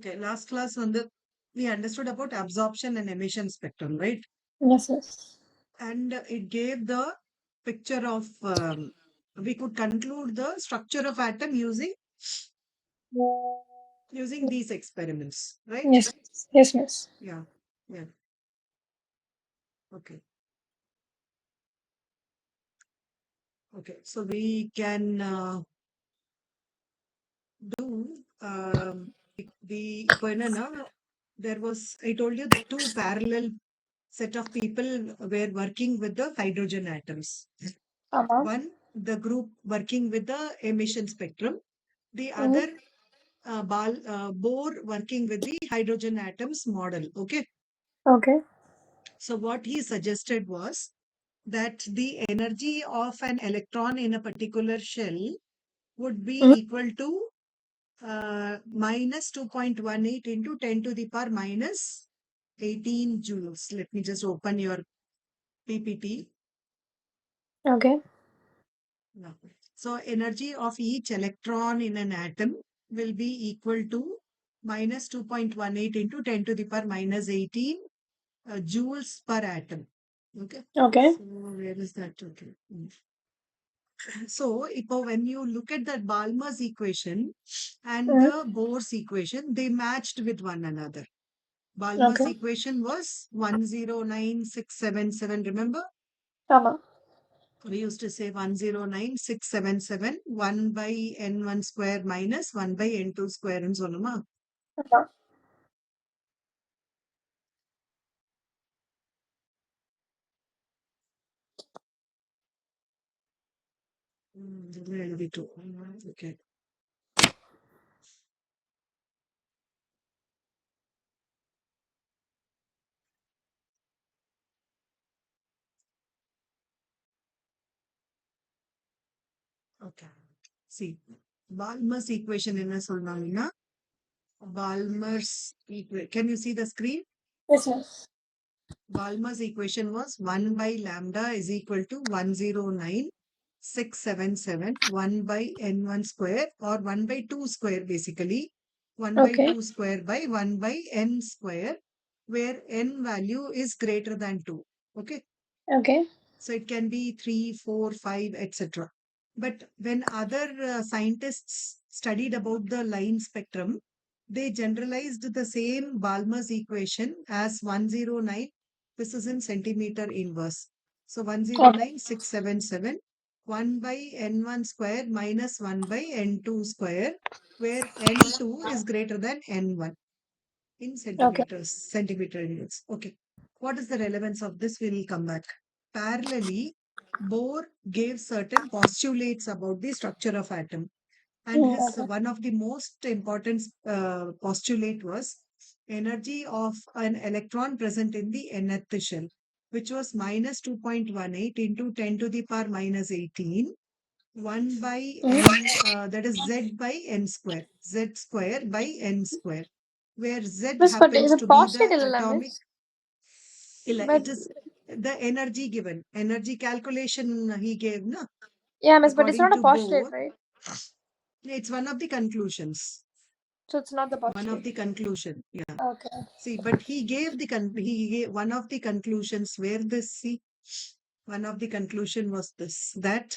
Okay, last class we understood about absorption and emission spectrum, right? Yes, yes. And it gave the picture of, we could conclude the structure of atom using these experiments, right? Yes, yes, miss. Yeah, yeah. Okay, okay. So we can do இப்போ என்னன்னா there was, I told you, two parallel set of people were working with the hydrogen atoms. One, the group working with the emission spectrum, the other Bohr working with the hydrogen atoms model. Okay. Okay. So what he suggested was that the energy of an electron in a particular shell would be Mhm. equal to minus 2.18 into 10 to the power minus 18 joules. Let me just open your PPT. Okay. No. So energy of each electron in an atom will be equal to minus 2.18 into 10 to the power minus 18 joules per atom. Okay. Okay. So where is that? Okay. So when you look at that Balmer's equation and Mhm. the Bohr's equation, they matched with one another. Balmer's Okay. equation was 109677. Remember? Ama. We used to say 109677, 1 by n1 square minus 1 by n2 square and soluma. Ama. Okay. Okay. See, Balmer's equation in a solna. Balmer's equation. Can you see the screen? Yes, yes. Balmer's equation was 1 by lambda is equal to 109677, 1 by n1 square or 1 by 2 square basically. 1 by Okay. 2 square by 1 by n square, where n value is greater than 2. Okay. Okay. So it can be 3, 4, 5, etc. But when other scientists studied about the line spectrum, they generalized the same Balmer's equation as 109. This is in centimeter inverse. So Okay. 109677, 1 by n1 square minus 1 by n2 square, where n2 is greater than n1 in Okay. centimeter units. Okay. What is the relevance of this? We will come back. Parallelly, Bohr gave certain postulates about the structure of atom. And his Okay. one of the most important postulate was energy of an electron present in the nth shell, which was minus 2.18 into 10 to the power minus 18, 1 by n, that is z by n square, z square by n square, where z Miss, but happens ಇದು to be the postulate ಇಲ್ಲ atomic. miss. It But is the energy given, energy calculation he gave, na? yeah, miss, but it's According not a to postulate, Bohr, right? it's one of the conclusions. So it's not the One of postulate. the conclusion, yeah. Okay. See, but he gave he gave one of the conclusions where this, see, one of the conclusion was this, that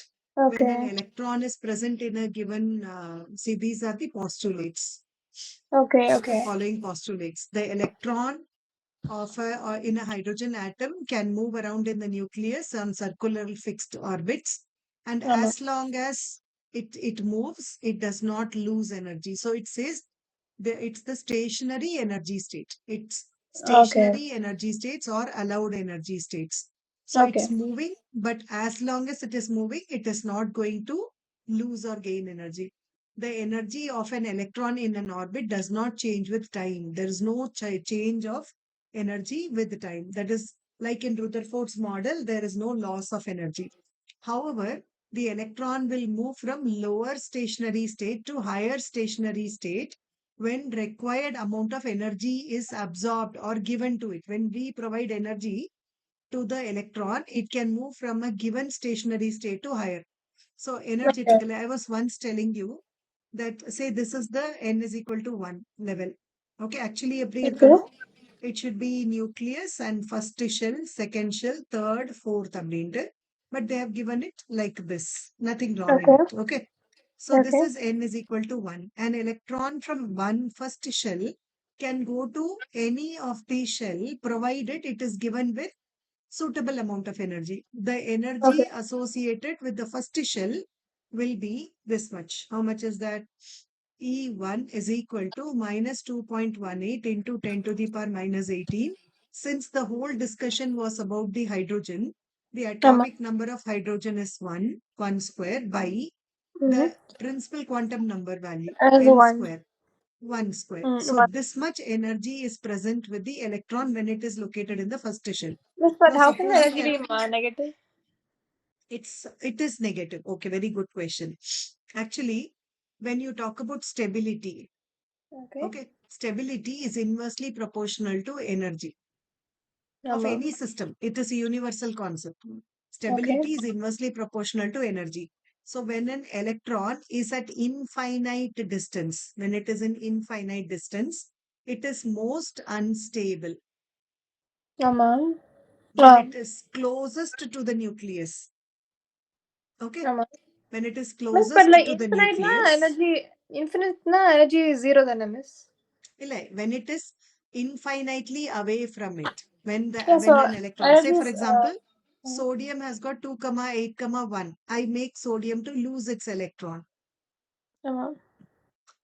when an Okay. electron is present in a given, see, these are the postulates. Okay. Okay, Okay. following postulates. The electron of in a hydrogen atom can move around in the nucleus on circular fixed orbits, and Ama. as long as it moves, it does not lose energy. So it says it's the stationary energy state. It's Okay. stationary energy states or allowed energy states. So Okay. it's moving, but as long as it is moving, it is not going to lose or gain energy. The energy of an electron in an orbit does not change with time. There is no change of energy with time. That is, like in Rutherford's model, there is no loss of energy. However, the electron will move from lower stationary state to higher stationary state when required amount of energy is absorbed or given to it. When we provide energy to the electron, it can move from a given stationary state to higher. So Okay. energetically, I was once telling you that, say, this is the n is equal to 1 level. Okay, actually எப்படி Okay. இருக்கணும்? It should be nucleus and first shell, second shell, third, fourth அப்படின்ட்டு. But they have given it like this. Nothing wrong in Okay. it. Okay. So this Okay. is n is equal to 1. An electron from one first shell can go to any of the shell provided it is given with suitable amount of energy. The energy Okay. associated with the first shell will be this much. How much is that? E1 is equal to minus 2.18 into 10 to the power minus 18. Since the whole discussion was about the hydrogen, the Ama. atomic number of hydrogen is 1 square by Mm-hmm. the principal quantum number value, As n one. square, 1 square. So One. this much energy is present with the electron when it is located in the first shell. Yes, but Now how can the supposing energy be negative? it is negative. Okay, very good question. Actually, when you talk about stability, Okay. okay, stability is inversely proportional to energy of Ama. any system. It is a universal concept. Okay. Stability is inversely proportional to energy. So when an electron is at infinite distance, when it is in infinite distance, it is most unstable Ama. when it is closest to the nucleus. Okay. Ama. When it is Miss, but closest like to the infinite na nucleus, energy, infinite na energy is zero then, miss. when it is infinitely away from it, Yeah, when so an electron, say energy for is example, uh, sodium has got 2 comma 8 comma 1, I make sodium to lose its electron. uh,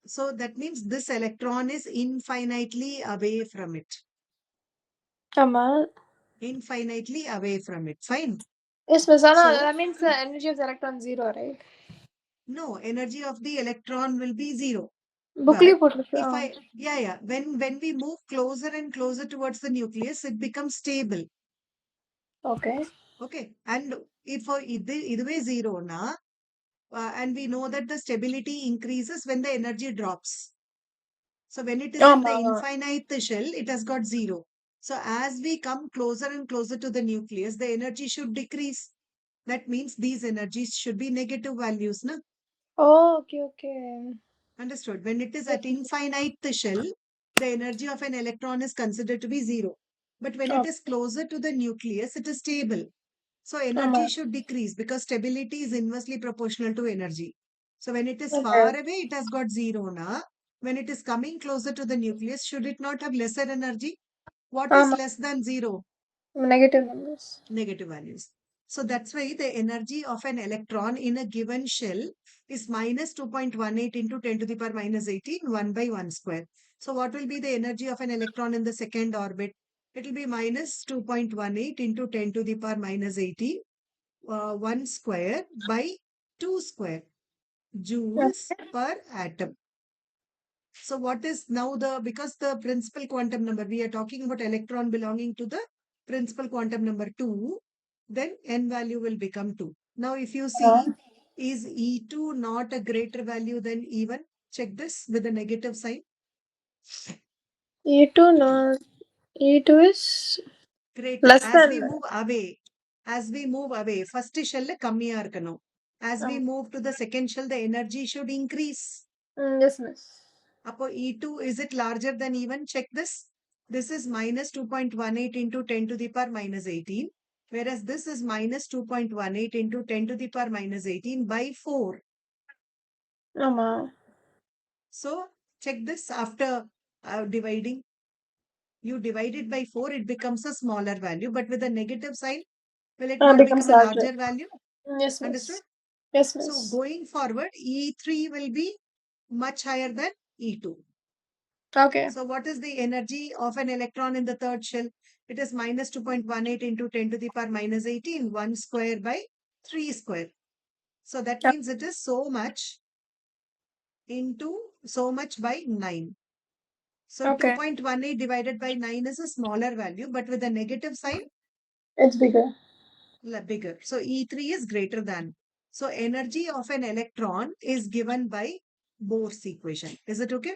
So that means this electron is infinitely away from it, ama. infinitely away from it. Fine. Yes, miss. No, So that means the energy of the electron zero, right? no, energy of the electron will be zero. Bookly But put. if yeah, when we move closer and closer towards the nucleus, it becomes stable. Okay. Okay. And if இதுவே zero na, and we know that the stability increases when the energy drops. So when it is in the Ama. infinite shell, it has got zero. So as we come closer and closer to the nucleus, the energy should decrease. That means these energies should be negative values. Na? Oh, okay, okay. Understood. When it is Yes, at infinite shell, the energy of an electron is considered to be zero. But when it okay. is closer to the nucleus, it is stable. So energy Ama. should decrease because stability is inversely proportional to energy. So when it is far Okay. away, it has got zero na. When it is coming closer to the nucleus, should it not have lesser energy? What is Ama. less than zero? Negative numbers. Negative values. So that's why the energy of an electron in a given shell is minus 2.18 into 10 to the power minus 18, 1 by 1 square. So what will be the energy of an electron in the second orbit? It will be minus 2.18 into 10 to the power minus 18, 1 square by 2 square joules per atom. So what is now because the principal quantum number, we are talking about electron belonging to the principal quantum number 2, then n value will become 2. Now if you see, is E2 not a greater value than E1? Check this with a negative sign. E2 no. E2 is Greater. less than. As we move away, first shell kammiya irukano. As we move to the second shell, the energy should increase. Yes, miss. Apo E2, is it larger than E1? Check this. This is minus 2.18 into 10 to the power minus 18. Whereas this is minus 2.18 into 10 to the power minus 18 by 4. Ama. So check this after dividing. You divide it by 4, it becomes a smaller value. But with a negative sign, will it not Becomes become a larger. larger value? Yes, Understood? miss. Yes, So miss. going forward, E3 will be much higher than E2. Okay. So what is the energy of an electron in the third shell? It is minus 2.18 into 10 to the power minus 18, 1 square by 3 square. So that means it is so much into so much by 9. So Okay. 2.18 divided by 9 is a smaller value, but with a negative sign, It's bigger. bigger. So E3 is greater than. So energy of an electron is given by Bohr's equation. Is it okay?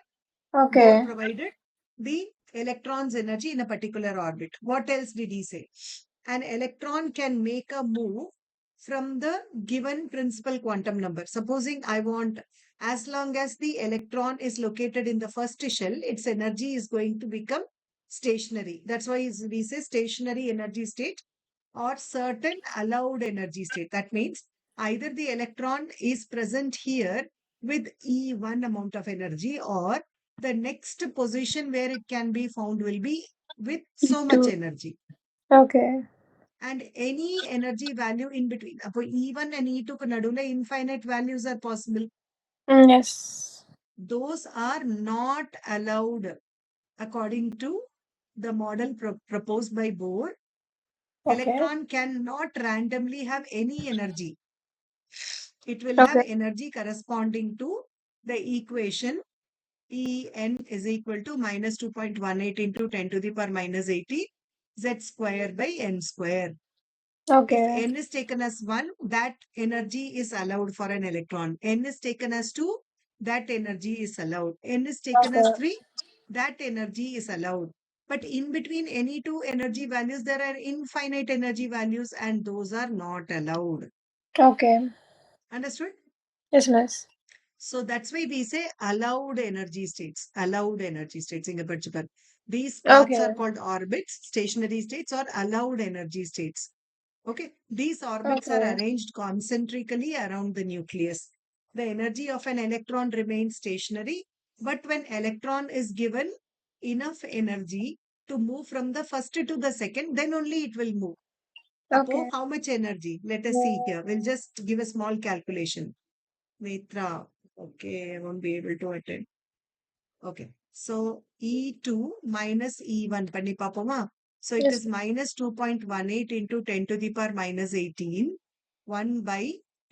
Bohr Okay. provided the electron's energy in a particular orbit. What else did he say? An electron can make a move from the given principal quantum number. Supposing I want, as long as the electron is located in the first shell, its energy is going to become stationary. That's why we say stationary energy state or certain allowed energy state. That means either the electron is present here with E1 amount of energy, or the next position where it can be found will be with so much Two. energy. Okay. And any energy value in between. அப்போ E1 and E2 க்கு நடுவுல infinite values are possible. Yes. Those are not allowed according to the model proposed by Bohr. Okay. Electron cannot randomly have any energy. It will have Okay. energy corresponding to the equation En is equal to minus 2.18 into 10 to the power minus 80 z square by n square. If Okay. n is taken as 1, that energy is allowed for an electron. N is taken as 2, that energy is allowed. N is taken as Okay. 3, that energy is allowed. But in between any two energy values, there are infinite energy values and those are not allowed. Okay. Understood? Yes, miss. So that's why we say allowed energy states. Allowed energy states. இங்க படிச்சு பாரு. These paths Okay. are called orbits, stationary states or allowed energy states. Okay, these orbits are Okay. arranged concentrically around the nucleus. The energy of an electron remains stationary, but when electron is given enough energy to move from the first to the second, then only it will move. Apo, Okay. how much energy? Let us see here. We'll just give a small calculation. Mitra, okay, I won't be able to attend. Okay, so E2 minus E1 பண்ணி பாப்போமா? So it Yes. is minus 2.18 into 10 to the power minus 18, 1 by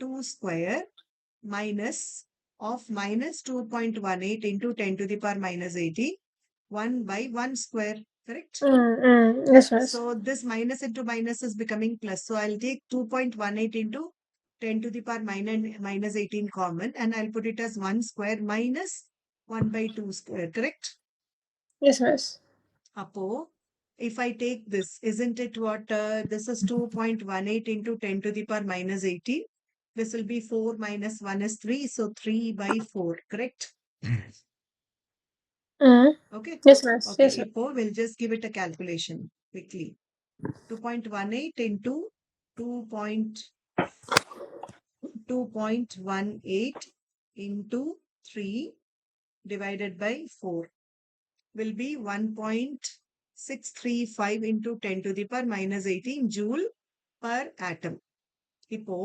2 square minus of minus 2.18 into 10 to the power minus 18, 1 by 1 square, correct? Yes, miss. So this minus into minus is becoming plus. So I'll take 2.18 into 10 to the power minus 18 common, and I'll put it as 1 square minus 1 by 2 square, correct? Yes, miss. Apo, if I take this, isn't it what this is 2.18 into 10 to the power minus 18? This will be 4 minus 1 is 3. So 3 by 4, correct? Mm. Okay. Yes, miss. Okay. Yes, miss. Ipo, we'll just give it a calculation quickly. 2.18 into 2.18 into 3 divided by 4 will be 1.635 into 10 to the power minus 18 joule per atom. Ipo,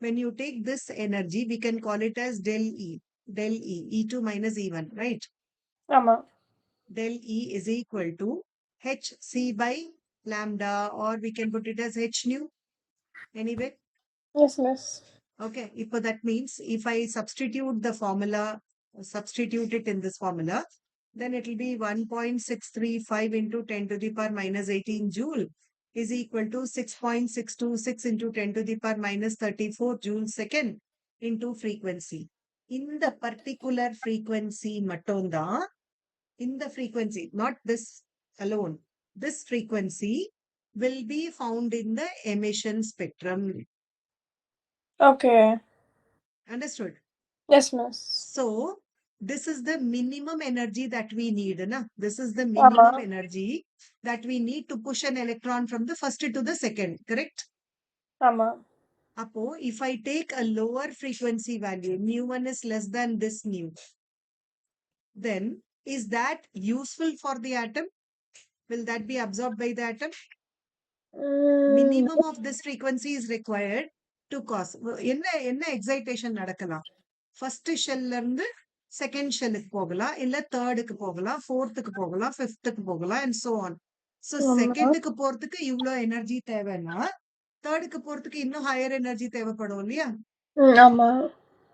when you take this energy, we can call it as del E, E2 minus E1, right? Ama. Del E is equal to hc by lambda, or we can put it as h nu. Anyway, Yes, miss. okay, if that means if I substitute the formula, substitute it in this formula, then it will be 1.635 into 10 to the power minus 18 joule is equal to 6.626 into 10 to the power minus 34 joule second into frequency. In the particular frequency matonda, in the frequency, not this alone, this frequency will be found in the emission spectrum. Okay. Understood? Yes, miss. So this is the minimum energy that we need. Na? This is the Ama. minimum energy that we need to push an electron from the first to the second, correct? Ama. Apo, if I take a lower frequency value, mu1 is less than this mu, then is that useful for the atom? Will that be absorbed by the atom? Mm. Minimum of this frequency is required to cause. என்ன excitation நடக்கலாம்? First shell இருந்து second shellக்கு போகலாம், இல்ல thirdக்கு போகலாம், fourthக்கு போகலாம், fifthக்கு போகலாம், and so on. So Ama. secondக்கு போறதுக்கு இவ்ளோ எனர்ஜி தேவைன்னா thirdக்கு போறதுக்கு இன்னும் higher energy தேவைப்படும் இல்லையா? Ama.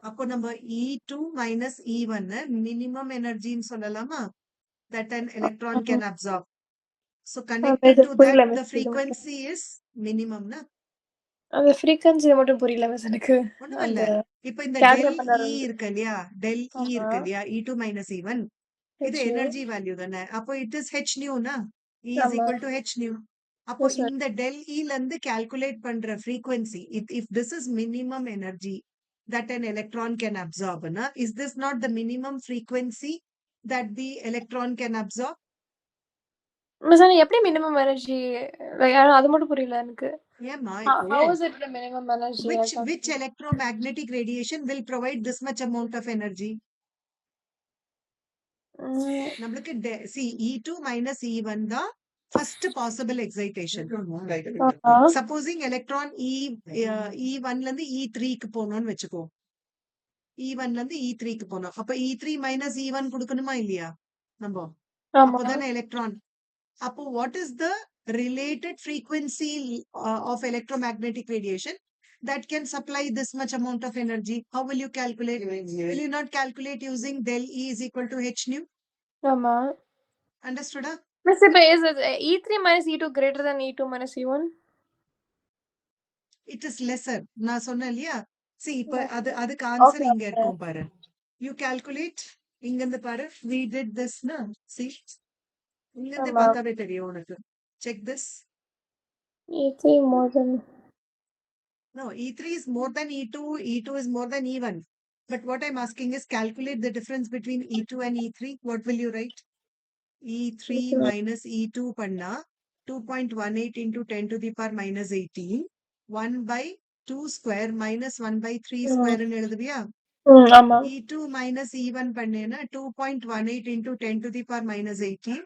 அப்போ நம்ம E2 minus E1 minimum energy ன்னு சொல்லலாமா? That an electron can absorb. So connected இது to that, புரியல the மிஸ் இது மட்டும் frequency is minimum. Na? அந்த ஃப்ரீக்வன்சி மட்டும் புரியல மிஸ் எனக்கு ஒண்ணும் இல்ல. அந்த இப்ப இந்த del கால்குலேட் E பண்ணது இருக்கு இல்லையா? Del E ஆமா இருக்கு இல்லையா? E2 minus E1. இது ஹெச்யூ எனர்ஜி வேல்யூ தானே? அப்போ it is h nu, na? E is ஆமா equal to h nu. அப்போ Yes, sir. இந்த del E ல இருந்து calculate பண்ற frequency, if this is minimum energy that an electron can absorb, is this not the minimum frequency that the electron can absorb? Miss ஆனா எப்படி minimum energy அது மட்டும் புரியல எனக்கு. ஏம்மா How இப்போ how is it the minimum energy which you're talking? electromagnetic radiation will provide this much amount of energy? ம். நம்மளுக்கு see E2 minus E1 தான் first possible excitation. ஆமா. Supposing electron E1 ல இருந்து E3 க்கு போகணும்னு வச்சுக்கோ. E1 ல இருந்து E3 க்கு போனோம். அப்ப E3 minus E1 கொடுக்கணுமா இல்லையா? நம்ம ஆமா. அப்போதானே எலக்ட்ரான். அப்போ what is the related frequency of electromagnetic radiation that can supply this much amount of energy? How will you calculate? Will you not calculate using del E is equal to h nu? ஆமா. Understood? Miss இப்ப is it E3 minus E2 greater than E2 minus E1? It is lesser. நான் சொன்னேன் இல்லையா? See இப்ப அதுக்கு answer Okay. இங்க இருக்கும் பாரு. You calculate இங்க இருந்து பாரு. We did this na. See இங்க இருந்து ஆமா. பார்த்தாவே தெரியும் உனக்கு. Check this. E3 more than No, E3 is more than E2, E2 is more than E1. But what I'm asking is calculate the difference between E2 and E3. What will you write? E3 E2. minus E2 panna 2.18 into 10 to the power minus 18. 1 by 2 square minus 1 by 3 square ன்னு எழுதுவியா? ஆமா. E2 minus E1 பண்ணேன்னா 2.18 into 10 to the power minus 18.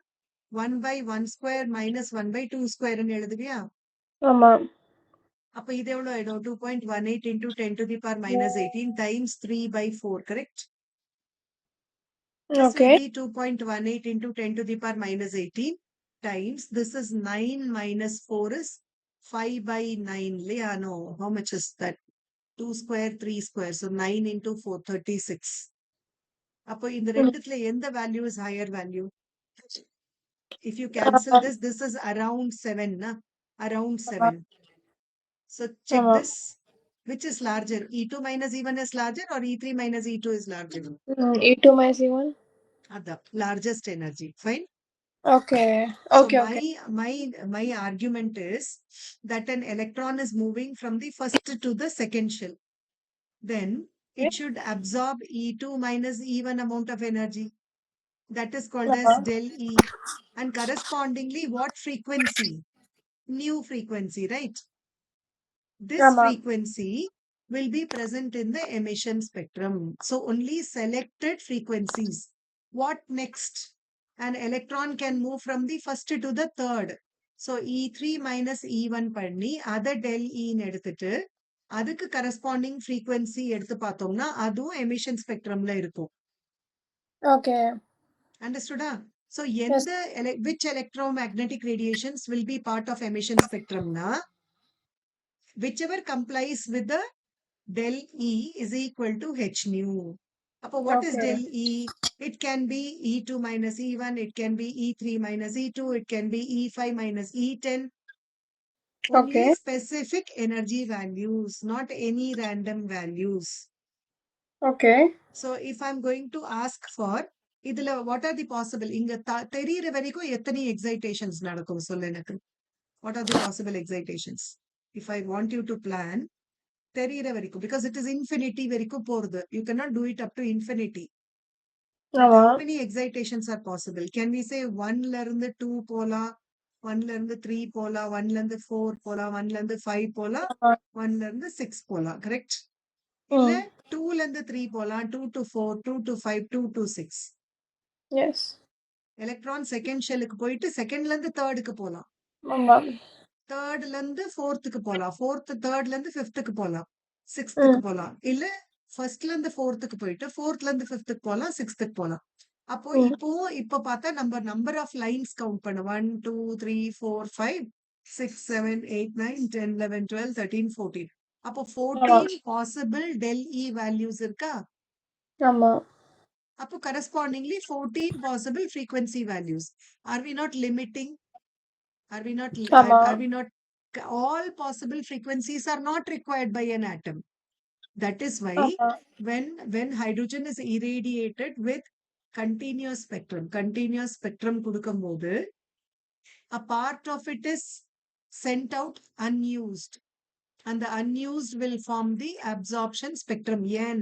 1 by 1 square minus 1 by 2 square ன்னு எழுதுவியா? ஆமா. அப்ப இது எவ்வளவு ஆயிடும்? 2.18 into 10 to the power minus 18 times 3 by 4, correct? This Okay. will be 2.18 into 10 to the power minus 18 times, this is 9 minus 4 is 5 by 9. Yeah, no, how much is that? 2 square, 3 square. So 9 into 4, 36. அப்போ இந்த ரெண்டுத்துல எந்த value is higher value? If you cancel this is around 7, na? Around 7. So check ஆமா. this. Which is larger? E2 minus E1 is larger or E3 minus E2 is larger? E2 minus E1? The largest energy. Fine. Okay. So Okay, okay. my argument is that an electron is moving from the first to the second shell. Then it should absorb E2 minus E1 amount of energy. That is called as del E. And correspondingly, what frequency? New frequency, right? This ஆமா. frequency will be present in the emission spectrum. So only selected frequencies. What next? An electron can move from the first to the third. So E3 minus E1 பண்ணி அதை del E ன்னு எடுத்துட்டு அதுக்கு corresponding frequency எடுத்து பார்த்தோம்னா அதுவும் emission spectrumல இருக்கும். Okay. Understood? So Yes. which electromagnetic radiations will be part of emission spectrum na? Whichever complies with the del E is equal to h nu. What is Okay. del E? It can be E2 minus E1, it can be E3 minus E2, it can be E5 minus E10. Only Okay. specific energy values, not any random values. Okay. So if I'm going to ask for, இதுல what are the possible? இங்க தெரியிற வரைக்கும் எத்தனை excitations நடக்கும் சொல்லு எனக்கு. What are the possible excitations? If I want you to plan, தெரியிற வரைக்கும், because it is infinity வரைக்கும் போறது. You cannot do it up to infinity. But ஆமா. how many excitations are possible? Can we say 1 ல இருந்து 2 போலாம், 1 ல இருந்து 3 போலாம், 1 ல இருந்து 4 போலாம், 1 ல இருந்து 5 போலாம், 1 ல இருந்து 6 போலாம், correct? இல்ல 2 ல இருந்து 3 போலாம், 2 to 4, 2 to 5, 2 to 6. Yes. Electron second ஷெல்லுக்கு போயிட்டு செகண்ட்ல இருந்து தேர்டுக்கு போலாம், ஆமா. தேர்ட்ல இருந்து ஃபோர்த்துக்கு போலாம், தேர்ட்ல இருந்து ஃபிஃப்த்துக்கு போலாம், சிக்ஸ்த்துக்கு போலாம், இல்ல ஃபர்ஸ்ட்ல இருந்து ஃபோர்த்துக்கு போயிட்டு ஃபோர்த்ல இருந்து ஃபிஃப்த்துக்கு போலாம், சிக்ஸ்த்துக்கு போலாம். இப்போ பார்த்தா நம்ம நம்பர் ஆஃப் லைன்ஸ் கவுண்ட் பண்ண 1 2 3 4 5 6 7 8 9 10 11 12 13 14. அப்போ 14 பாசிபிள் del E வேல்யூஸ் இருக்கா? ஆமா. அப்போ correspondingly 14 possible frequency values. Are we not limiting? Are we not? ஆமா. Are we not? All possible frequencies are not required by an atom. That is why ஆமா. when hydrogen is irradiated with continuous spectrum கொடுக்கும்போது a part of it is sent out unused, and the unused will form the absorption spectrum. Yeah,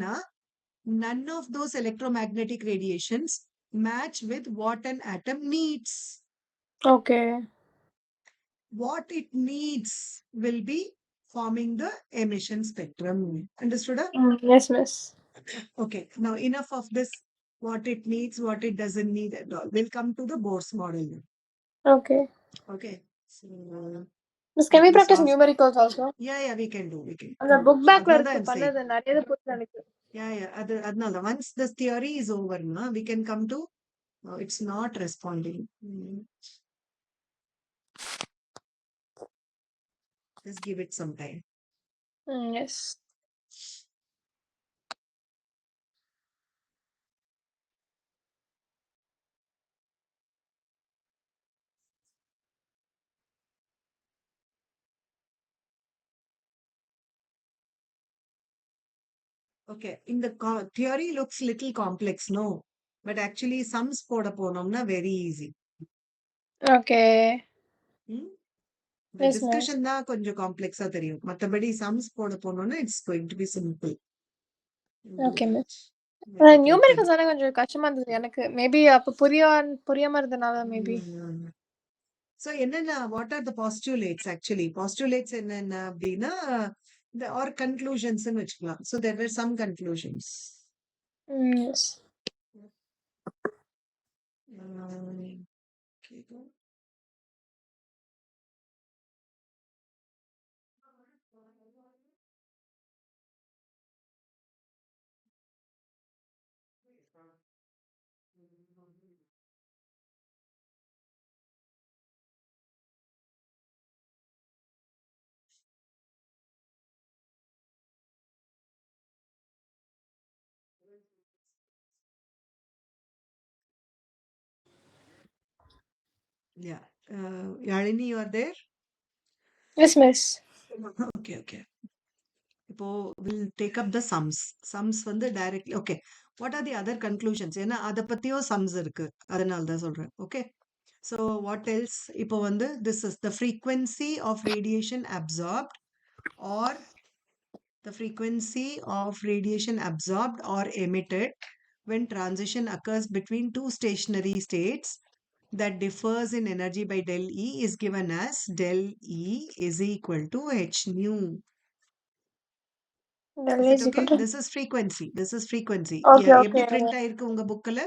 none of those electromagnetic radiations match with what an atom needs. Okay. What it needs will be forming the emission spectrum. Understood? Yes, miss. Okay, now enough of this. What it needs, what it doesn't need at all. We'll come to the Bohr's model now. Okay. Okay, so Miss, can let we me practice solve. numericals also? Yeah, we can do. We can. அந்த book பேக்ல Adnada இருக்கு I'm saying. பண்ணது நிறைய இது புரியுது எனக்கு. Yeah. Adnada. Once this theory is over, we can come to. It's not responding. Just give it some time. Yes. Okay, in the theory looks little complex, no? But actually sums போட போனோம்னா very easy. Okay. Hmm? The Yes, miss. discussion தான் கொஞ்சம் காம்ப்ளெக்ஸா தெரியும். மத்தபடி sums போட போனோம்னா it's going to be simple. Do Okay, that. miss. Let it open. Numericals ஆனா கொஞ்சம் கஷ்டமா இருந்தது எனக்கு. மேபி அப்ப புரியாம இருந்தனால மேபி. So என்னென்ன what are the postulates actually? Postulates என்னென்ன அப்படின்னா the or conclusions ன்னு வச்சுக்கலாம். So there were some conclusions. Yes. Okay, go. Yeah. Yalini, you are there? Yes, miss. Okay. இப்போ we'll take up the sums. Sums வந்து directly. Okay. What are the other conclusions? ஏன்னா அதை பத்தியும் sums இருக்கு. அதனால தான் சொல்றேன். Okay. So what else? இப்போ வந்து this is the frequency of radiation absorbed or the frequency of radiation absorbed or emitted when transition occurs between two stationary states that differs in energy by del E is given as del E is equal to h nu. Is it okay? This is frequency. This is frequency. Okay, எப்படி okay. print ஆயிருக்கு உங்க bookல?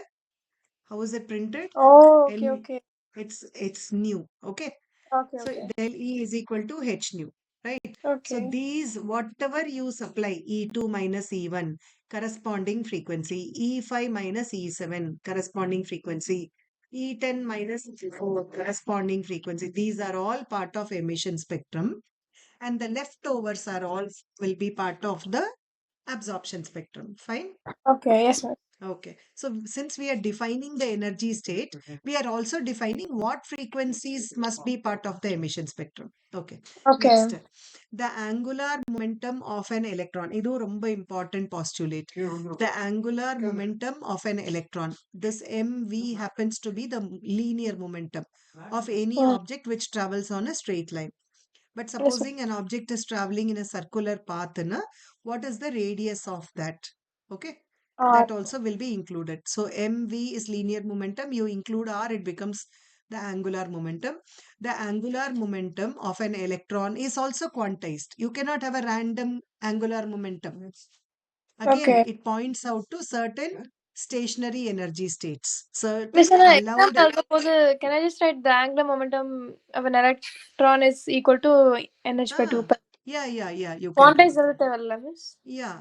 How is it printed? Oh, And okay, okay. it's new. Okay. Okay, So okay. del E is equal to h nu, right? So Okay. these, whatever you supply, E2 minus E1, corresponding frequency, E5 minus E7, corresponding frequency, E10 minus E4, corresponding frequency. These are all part of emission spectrum, and the leftovers are all will be part of the absorption spectrum. Fine. Okay, yes, miss. Okay. So since we are defining the energy state, we are also defining what frequencies must be part of the emission spectrum. Okay. Okay. Next, the angular momentum of an electron. Idu romba important postulate. The angular momentum of an electron. This mv happens to be the linear momentum of any object which travels on a straight line. But Yes, miss. supposing an object is traveling in a circular path, what is the radius of that? Okay. That also will be included. So mv is linear momentum. You include r, it becomes the angular momentum. The angular momentum of an electron is also quantized. You cannot have a random angular momentum. Again, Okay. it points out to certain stationary energy states, Miss, certain an allowed. example எழுதும்போது, can I just write the angular momentum of an electron is equal to nh by 2 pi? Yeah, you can. Quantize எழுத தேவையில்ல, miss? Yeah.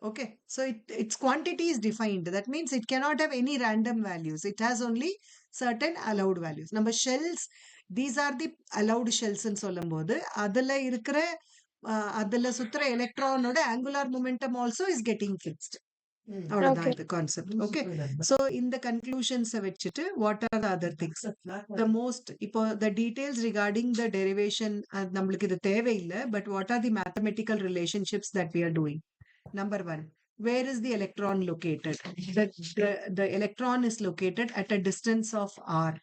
Okay. So its quantity is defined. That means it cannot have any random values. It has only certain allowed values. Number shells, these are the allowed shells ன்னு சொல்லும்போது அதுல இருக்கிற அதுல சுத்துற எலக்ட்ரானோட angular momentum also is getting fixed. அவ்வளவுதான் Okay. இது concept. Okay. So இந்த கன்க்ளூஷன்ஸ் வச்சுட்டு what are the other things? The most இப்போ the details regarding the derivation நம்மளுக்கு இது தேவையில்லை. But what are the mathematical relationships that we are doing? Number one, where is the electron located? The electron is located at a distance of r.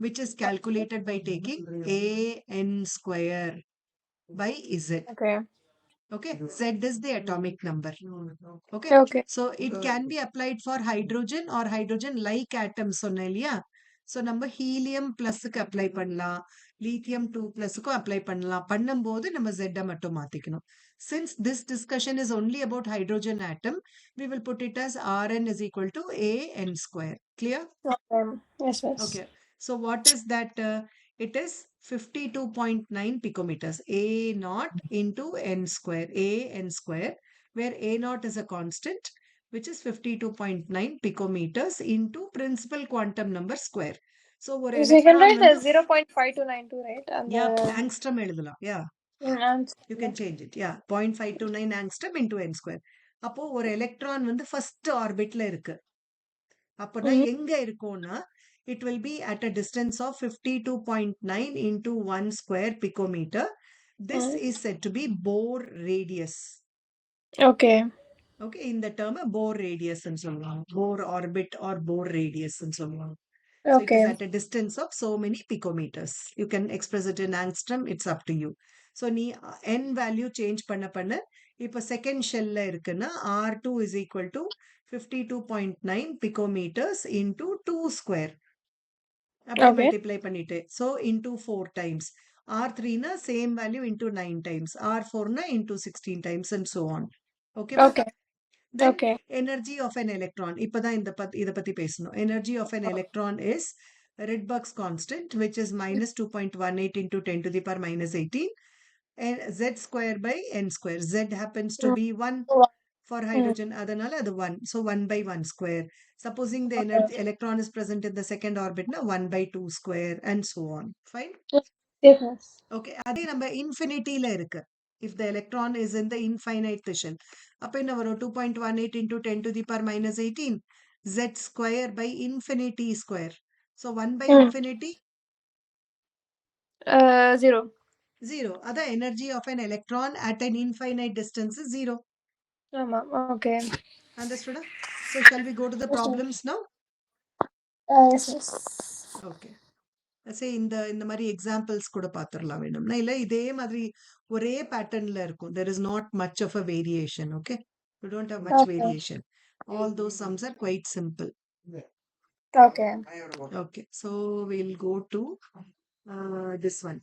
which is calculated by taking a n square by z. Okay. Okay, Z is the atomic number. Okay, Okay. so it can be applied for hydrogen or hydrogen like atoms சொன்னேன் இல்லையா? So நம்ம helium plusக்கு apply பண்ணலாம், lithium 2 plusக்கு apply பண்ணலாம். பண்ணும்போது நம்ம Z மட்டும் மாத்திக்கணும். Since this discussion is only about hydrogen atom, we will put it as Rn is equal to A n square. Clear? Okay. Yes, yes. Okay. So what is that? It is 52.9 picometers. A naught into n square. A n square, where A naught is a constant, which is 52.9 picometers into principal quantum number square. So ஒரு So you can electron write வந்து as 0.5292, right? And yeah, the angstrom எழுதலாம். Yeah, you can change it. Yeah, 0.529 angstrom into n square. அப்போ ஒரு electron வந்து first orbitல இருக்கு. அப்போனா Mhm. எங்க இருக்கும்னா it will be at a distance of 52.9 into 1 square picometer. This is said to be Bohr radius. Okay. Okay, in the term Bohr radius ன்னு சொல்லுவாங்க. Bohr orbit or Bohr radius ன்னு சொல்லுவாங்க. So it is Okay. at a distance of so many picometers. You can express it in angstrom. It's up to you. So நீ n value change பண்ண இப்ப second shellல இருக்குன்னா R2 is equal to 52.9 picometers into 2 square. அப்படியே Okay. multiply பண்ணிட்டு. So into 4 times. R3 na same value into 9 times. R4 na into 16 times and so on. Okay ba? Okay. Then Okay. energy of an electron. இப்பதான் இத பத்தி பேசணும். Energy of an electron is Rydberg's constant, which is minus 2.18 into 10 to the power minus 18. And z square by n square. Z happens to be 1 for Mm. hydrogen. அதனால அது 1. So 1 by 1 square. Supposing the Okay. electron is present in the second orbit, na 1 by 2 square and so on. Fine. Yes, yes. Okay. அதே நம்ம இன்ஃபினிட்டில இருக்கு. If the electron is in the infinite fission. அப்ப என்ன வரும்? 2.18 into 10 to the power minus 18. Z square by infinity square. So 1 by Mm. infinity, 0. 0. Other energy of an electron at an infinite distance is 0. Okay. Understood? So shall we go to the Yes, problems now? yes, yes. Okay. சரி இந்த மாதிரி examples கூட பார்த்துடலாம் வேணும்னா இல்ல இதே மாதிரி ஒரே பேட்டர்ன்ல இருக்கும். there is not much of a variation. Okay, you don't have much Okay. variation. All those sums are quite simple. Okay. Okay, so we'll go to this one.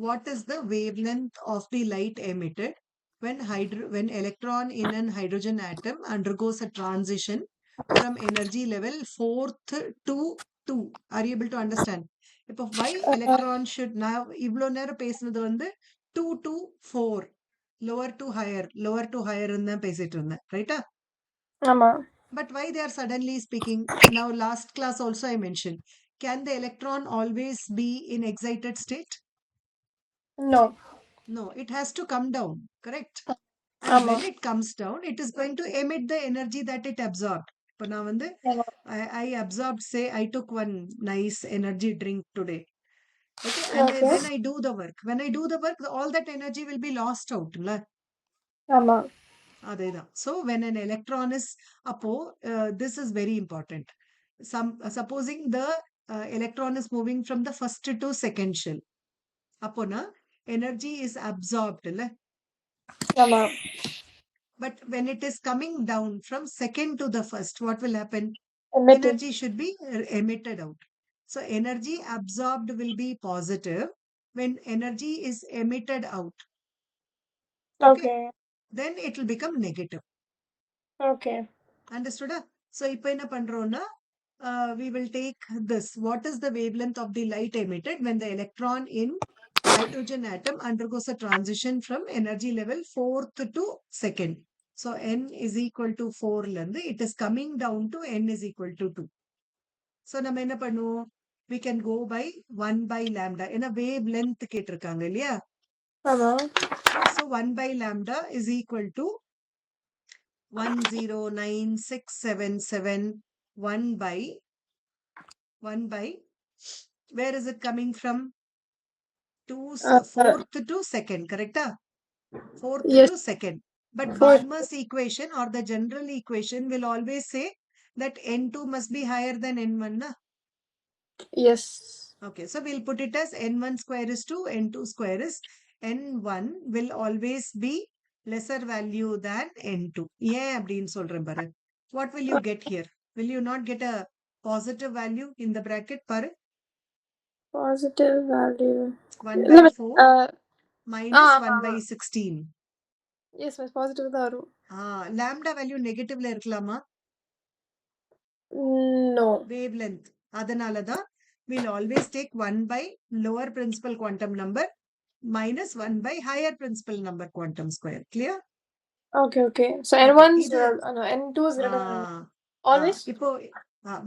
What is the wavelength of the light emitted when electron in an hydrogen atom undergoes a transition from energy level 4th to 2? Are you able to understand? இப்போ why electron should now இவ்ளோ நேரம் பேசுனது வந்து 2 to 4 lower to higher ன்னு தான் பேசிட்டு இருந்தேன், ரைட்டா? Ama. But why they are suddenly speaking? Now last class also I mentioned, can the electron always be in excited state? No. No, it has to come down, correct? And Ama. when it comes down, it is going to emit the energy that it absorbed. இப்போ நான் வந்து Ama. I absorbed, say I took one nice energy drink today. Okay, and Okay. then I do the work. When I do the work, all that energy will be lost out. Ama. அதேதான். So when an electron is அப்போ this is very important. Supposing the electron is moving from the first to second shell. அப்போனா energy is absorbed இல்ல? Ama. But when it is coming down from second to the first, what will happen? Emitted. Energy should be emitted out. So energy absorbed will be positive. When energy is emitted out, okay, Okay. then it will become negative. Okay. Understood? So இப்போ என்ன பண்றோம்னா we will take this. What is the wavelength of the light emitted when the electron in hydrogen atom undergoes a transition from energy level 4th to 2nd? So n is equal to 4 ல இருந்து it is coming down to n is equal to 2. So நம்ம என்ன பண்ணுவோம்? We can go by 1 by lambda. ஏன்னா wavelength கேட்டிருக்காங்க இல்லையா? Ama. So 1 by lambda is equal to 109677 1 by where is it coming from? Fourth to second, correct? Fourth Yes. to second. But Fourth. Balmer's equation or the general equation will always say that n2 must be higher than n1. Na? Yes. Okay, so we'll put it as n1 square is 2, n2 square is n1 will always be lesser value than n2. Yeah, அப்படின்னு சொல்றேன் பாரு. What will you get here? Will you not get a positive value in the bracket பாரு? Positive value. 1 இல்ல by miss. 4 minus ஆமா 1 ஆமா. by 16. Yes miss. Positive தான் வரும். Lambda value negative ல இருக்கலாமா? No. Wavelength. அதனால தான் we'll always take 1 by lower principal quantum number minus 1 by higher principal number quantum square. Clear? Okay, okay. So Okay. N1 is இது no, N2 is greater than N1. Always? இப்போ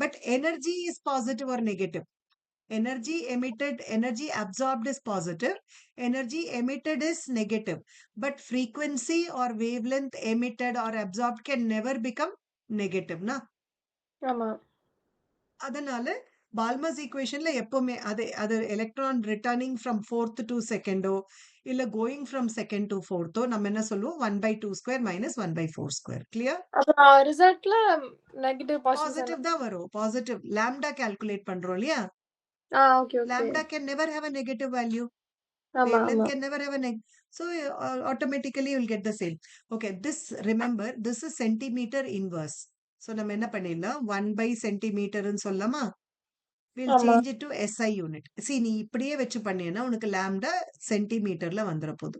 but energy is positive or negative. Energy emitted, energy absorbed is positive. Energy emitted is negative. But frequency or wavelength emitted or absorbed can never become negative. Na? ஆமா. அதனால பால்மர்ஸ் ஈக்குவேஷன்ல எப்பவுமே அது electron returning from fourth to செகண்டோ இல்ல going from second to ஃபோர்த்தோ நம்ம என்ன சொல்லுவோம் 1/2 ஸ்கொயர் மைனஸ் 1/4 ஸ்கொயர். கிளியர்? அப்புறம் ரிசல்ட்ல நெகட்டிவ் பாசிட்டிவ் தான் வரும். பாசிட்டிவ் லாம்டா கால்குலேட் பண்றோம் இல்லையா? Okay okay. Lambda can never have a negative value. ஆமா Wavelength ஆமா. can never have a so automatically you will get the same. Okay, this remember this is centimeter inverse. So நம்ம என்ன பண்ணிடலாம் 1 by centimeter ன்னு சொல்லலாமா? We'll ஆமா. change it to SI unit. See நீ இப்படியே வச்சு பண்ணியனா உனக்கு lambda சென்டிமீட்டர்ல வந்துற போகுது.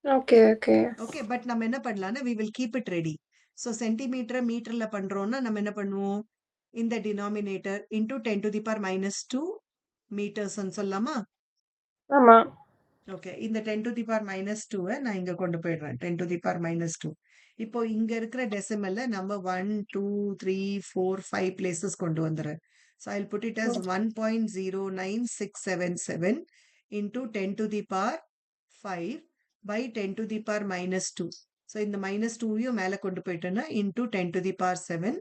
Okay okay. Okay, but நம்ம என்ன பண்ணலாம்னா we will keep it ready. So centimetre மீட்டர்ல பண்றோம்னா நம்ம என்ன பண்ணுவோம்? இந்த denominator into 10 to the power minus 2 meters ன்னு சொல்லலாமா? ஆமா. ஓகே. இந்த 10 to the power minus 2 நான் இங்க கொண்டு போயிடுறேன். 10 to the power minus 2. இப்போ இங்க இருக்கிற டெசிமல்ல நம்ம 1, 2, 3, 4, 5 places கொண்டு வந்துறேன். So I'll put it as 1.09677 into 10 to the power 5 by 10 to the power minus 2. So இந்த minus 2யும் மேல கொண்டு போயிட்டேன்னா into 10 to the power 7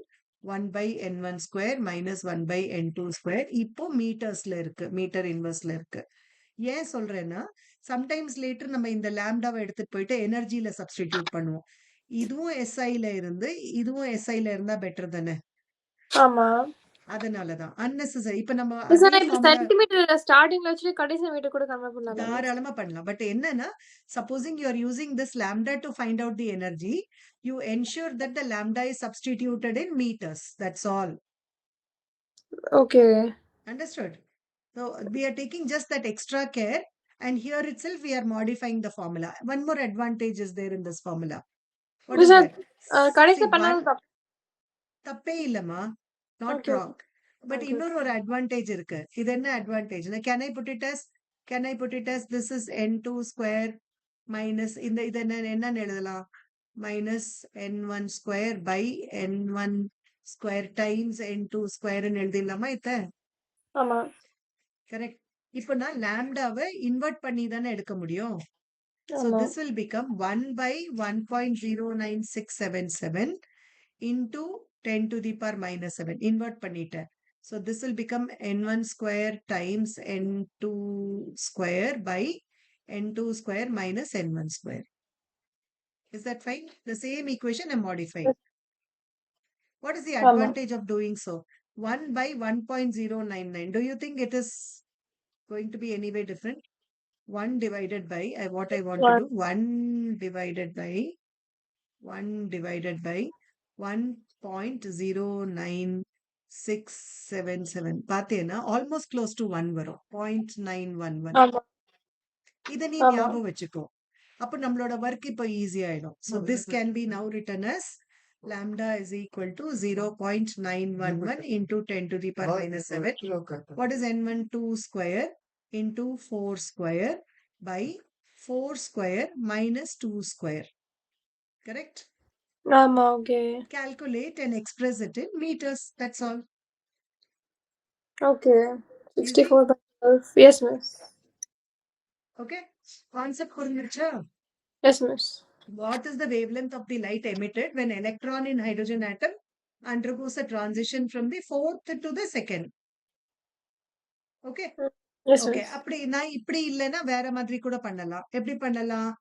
1 by n1 square minus 1 by n2 square. இப்போ மீட்டர்ஸ்ல இருக்கு. மீட்டர் இன்வெர்ஸ்ல இருக்கு. ஏன் சொல்றேன்னா சம்டைம்ஸ் லேட்டர் நம்ம இந்த லாம்டாவை எடுத்துட்டு போயிட்டு எனர்ஜில சப்ஸ்டிடியூட் பண்ணுவோம். இதுவும் எஸ்ஐல இருந்து இதுவும் எஸ்ஐல இருந்தா பெட்டர் தானே? ஆமா. அதனாலதான் அன்னெசரி. இப்ப நம்ம மிஸ் அதே ஆனா இப்ப ஃபார்முலா சென்டிமீட்டர் ஸ்டார்டிங்ல வச்சு கடைசி மீட்டர் கூட கன்வெர்ட் பண்ணலாம் மிஸ். தாராளமா பண்ணலாம். பட் என்னன்னா supposing you are using this lambda to find out the energy, you ensure that the lambda is substituted in metres. That's all. Okay. Understood? So we are taking just that extra care, and here itself we are modifying the formula. One more advantage is there in this formula. What is miss that? கடைசில See, one பண்ணாலும் தப்பு. தப்பே இல்லம்மா. Not okay wrong. Okay. But okay. இன்னொரு ஒரு advantage இருக்கு. இது என்ன advantage? Can I put it as this is n2 square minus இது என்னன்னு எழுதலாம்? Minus n1 square by n1 square times n2 square ன்னு எழுதிடலாமா இத? ஆமா. கரெக்ட். இப்போ நான் லாம்டாவை இன்வெர்ட் பண்ணி தானே எடுக்க முடியும். So ஆமா. this will become 1 by 1.09677 into 10 to the power minus 7. Invert பண்ணிட்டேன். So this will become n1 square times n2 square by n2 square minus n1 square. Is that fine? The same equation I'm modifying. What is the ஆமா. advantage of doing so? 1 by 1.099. Do you think it is going to be any way different? 1 divided by what I want to do 1 divided by 1.09677 பார்த்தேன்னா almost close to 1 வரும் 0.911. ஆமா. இதை நீ ஆமா. ஞாபகம் வச்சுக்கோ. அப்ப நம்மளோட ஒர்க் இப்போ ஈஸி ஆயிடும். So this can be now written as lambda is equal to 0.911 into 10 to the power minus 7. What is n12 square into 4 square by 4 square minus 2 square. Correct? ஆமா. Okay. Calculate and express it in meters. That's all. Okay. Easy? 64/12. Yes miss. Okay. Concept புரிஞ்சிருச்சா? Yes miss. What is the wavelength of the light emitted when electron in hydrogen atom undergoes a transition from the fourth to the second? Okay. Yes Okay. miss. அப்படி நான் இப்படி இல்லைன்னா வேற மாதிரி கூட பண்ணலாம். எப்படி பண்ணலாம்?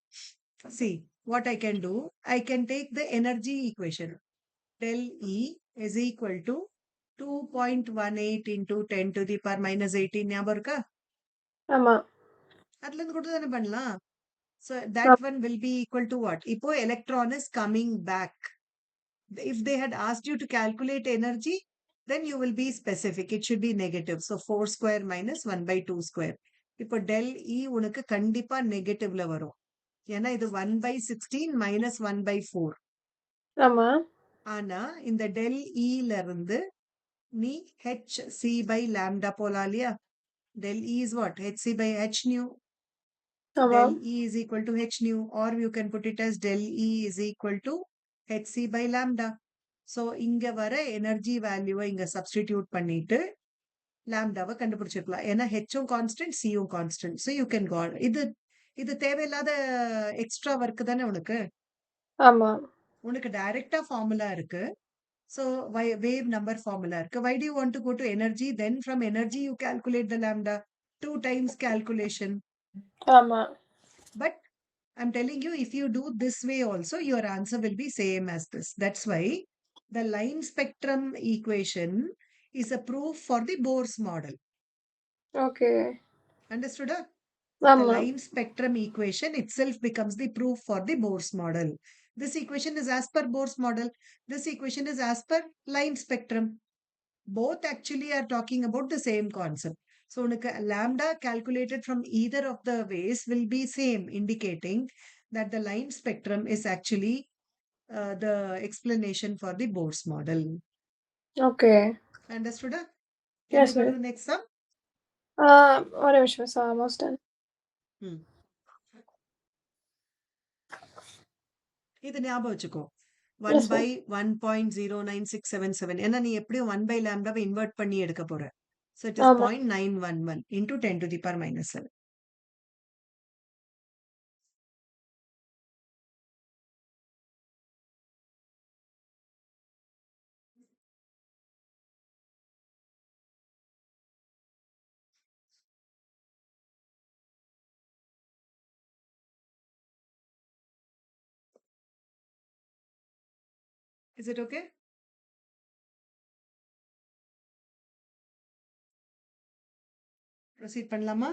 See, what I can do, I can take the energy equation. Del E is equal to 2.18 into 10 to the power minus 18 ஞாபகம் இருக்கா? ஆமா. அதுல இருந்து கூட தானே பண்ணலாம். So ah that one will be equal to what? இப்போ electron is coming back. If they had asked you to calculate energy, then you will be specific. It should be negative. So 4 square minus 1 by 2 square. இப்போ del E உனக்கு கண்டிப்பா நெகட்டிவ்ல வரும். ஏன்னா இது 1 by 16 minus 1 by 4. ஆமா. ஆனா இந்த del E ல இருந்து நீ hc by lambda போலாம் இல்லையா? Del E is what? hc by h nu. ஆமா. Del E is equal to h nu, or you can put it as del E is equal to hc by lambda. So இங்க வர energy வேல்யூவை இங்க substitute பண்ணிட்டு லாம்டாவை கண்டுபிடிச்சிருக்கலாம். ஏன்னா ஹெச்சும் கான்ஸ்டன்ட் சியும் constant. So you can go. இது இது தேவையில்லாத எக்ஸ்ட்ரா ஒர்க் தானே உனக்கு. ஆமா. உனக்கு டைரக்டா ஃபார்முலா இருக்கு. ஸோ வேவ் நம்பர் ஃபார்முலா இருக்கு. Why do you want to go to energy? Then from energy you calculate the lambda. 2 times calculation. ஆமா. But I'm telling you, if you do this way also, your answer will be same as this. That's why the line spectrum equation is a proof for the Bohr's model. Okay. Understood? The ஆமா. line spectrum equation itself becomes the proof for the Bohr's model. This equation is as per Bohr's model. This equation is as per line spectrum. Both actually are talking about the same concept. So உனக்கு lambda calculated from either of the ways will be same, indicating that the line spectrum is actually the explanation for the Bohr's model. Okay. Understood? Can we yes go to miss. the next sum? ஒரே நிமிஷம் miss. Almost done. Hmm. இது ஞாபகம் வச்சுக்கோ. 1 S by miss. 1.09677. ஏன்னா நீ எப்படியும் 1 by lambda invert பண்ணி எடுக்க போற. So it is ஆமா. 0.911 into 10 to the power minus 7. Is it okay? Proceed பண்ணலாமா?